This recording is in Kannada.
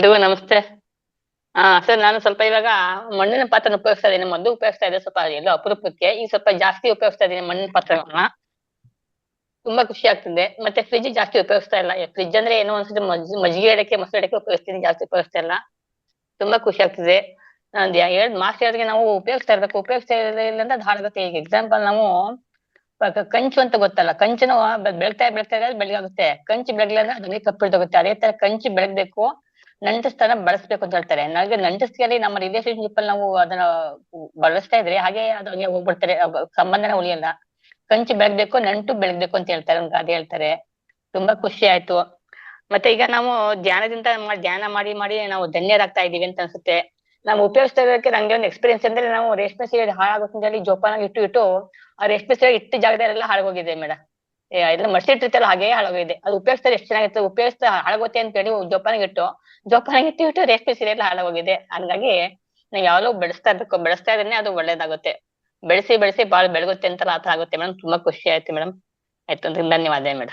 ಎಲ್ರಿಗೂ ನಮಸ್ತೆ. ಸರ್ ನಾನು ಸ್ವಲ್ಪ ಇವಾಗ ಮಣ್ಣಿನ ಪಾತ್ರೆನ ಉಪಯೋಗಿಸ್ತಾ ಇದ್ದೀನಿ. ಮೊದ್ಲು ಉಪಯೋಗಿಸ್ತಾ ಇದ್ದೆ ಸ್ವಲ್ಪ ಎಲ್ಲೋ ಅಪರೂಪಕ್ಕೆ. ಈಗ ಸ್ವಲ್ಪ ಜಾಸ್ತಿ ಉಪಯೋಗಿಸ್ತಾ ಇದ್ದೀನಿ ಮಣ್ಣಿನ ಪಾತ್ರೆಗಳನ್ನ. ತುಂಬಾ ಖುಷಿ ಆಗ್ತಿದೆ. ಮತ್ತೆ ಫ್ರಿಡ್ಜ್ ಜಾಸ್ತಿ ಉಪಯೋಗಿಸ್ತಾ ಇಲ್ಲ. ಫ್ರಿಡ್ಜ್ ಅಂದ್ರೆ ಏನೋ ಒಂದ್ಸತಿ ಮಜ್ಜಿಗೆ ಇಡಕ್ಕೆ, ಮೊಸರು ಇಡಕ್ಕೆ ಉಪಯೋಗಿಸ್ತೀನಿ. ಜಾಸ್ತಿ ಉಪಯೋಗಿಸ್ತಾ ಇಲ್ಲ. ತುಂಬಾ ಖುಷಿ ಆಗ್ತಿದೆ. ಮಾಸ್ಟರ್ ಹೇಳಿದಂಗೆ ನಾವು ಉಪಯೋಗಿಸ್ತಾ ಇರ್ಬೇಕು. ಉಪಯೋಗಿಸ್ತಾ ಇರ್ಲಿಲ್ಲ ಅಂದ್ರೆ ಅದು ಹಾಳಾಗುತ್ತೆ. ಈಗ ಎಕ್ಸಾಂಪಲ್ ನಾವು ಕಂಚು ಅಂತ ಗೊತ್ತಲ್ಲ. ಕಂಚನು ಬೆಳಗ್ತಾ ಬೆಳಗ್ತಾ ಇದ್ರೆ ಬೆಳ್ಳಗಾಗುತ್ತೆ. ಕಂಚು ಬೆಳಗ್ಲಿಲ್ಲ ಅಂದ್ರೆ ಅದು ಹಂಗೆ ಕಪ್ಪಿಳ್ದೋಗುತ್ತೆ. ಅದೇ ತರ ಕಂಚು ಬೆಳಗ್ಬೇಕು, ನಂಟಸ್ತನ ಬಳಸ್ಬೇಕು ಅಂತ ಹೇಳ್ತಾರೆ. ನನಗೆ ನಂಟಸ್ತಿಯಲ್ಲಿ ನಮ್ಮ ರಿಲೇಶನ್ಶಿಪ್ ಅಲ್ಲಿ ನಾವು ಅದನ್ನ ಬಳಸ್ತಾ ಇದ್ರೆ ಹಾಗೆ ಅದು ಹಂಗೆ ಹೋಗ್ಬಿಡ್ತಾರೆ. ಸಂಬಂಧನ ಉಳಿಯಲ್ಲ. ಕಂಚು ಬೆಳಗ್ಬೇಕು, ನಂಟು ಬೆಳಗ್ಬೇಕು ಅಂತ ಹೇಳ್ತಾರೆ. ಒಂದು ಗಾದೆ ಹೇಳ್ತಾರೆ. ತುಂಬಾ ಖುಷಿ ಆಯ್ತು. ಮತ್ತೆ ಈಗ ನಾವು ಧ್ಯಾನ ಮಾಡಿ ಮಾಡಿ ನಾವು ಧನ್ಯರಾಗ್ತಾ ಇದೀವಿ ಅಂತ ಅನ್ಸುತ್ತೆ. ನಾವು ಉಪಯೋಗಿಸ್ತಾ ಇರೋದಕ್ಕೆ ನಂಗೆ ಒಂದು ಎಕ್ಸ್ಪೀರಿಯನ್ಸ್ ಅಂದ್ರೆ ನಾವು ರೇಷ್ಮೆ ಸೀರೆ ಹಾಳಾಗುತ್ತೆ ಅಂತ ಹೇಳಿ ಜೋಪಾನಾಗಿ ಇಟ್ಟು ಆ ರೇಷ್ಮೆ ಸೀರೆ ಇಟ್ಟು ಜಾಗದಲ್ಲೆಲ್ಲ ಹಾಳಾಗೋಗಿದೆ ಮೇಡಮ್. ಎಲ್ಲ ಮಡ್ಸಿಟ್ಟಿರ್ತಾರಲ್ಲ ಹಾಗೇ ಹಾಳಾಗೋಗಿದೆ. ಅದು ಉಪಯೋಗಿಸ್ತಾರೆ ಎಷ್ಟು ಚೆನ್ನಾಗಿತ್ತು. ಉಪಯೋಗಿಸ್ತಾ ಹಾಳಾಗುತ್ತೆ ಅಂತ ಹೇಳಿ ಜೋಪಾನಾಗಿ ಇಟ್ಟು ರೇಷ್ಮೆ ಸೀರೆ ಎಲ್ಲ ಹಾಳಾಗೋಗಿದೆ. ಹಂಗಾಗಿ ನಾವ್ ಯಾವಾಗ್ಲೂ ಬೆಳೆಸ್ತಾ ಇರ್ಬೇಕು. ಬೆಳೆಸ್ತಾ ಇದ್ರೇನೆ ಅದು ಒಳ್ಳೇದಾಗುತ್ತೆ. ಬೆಳೆಸಿ ಬೆಳೆಸಿ ಬಾಳ್ ಬೆಳಗುತ್ತೆ ಅಂತ ಆತರ ಆಗುತ್ತೆ ಮೇಡಮ್. ತುಂಬಾ ಖುಷಿ ಆಯ್ತು ಮೇಡಮ್. ಆಯ್ತು ಧನ್ಯವಾದ ಮೇಡಮ್.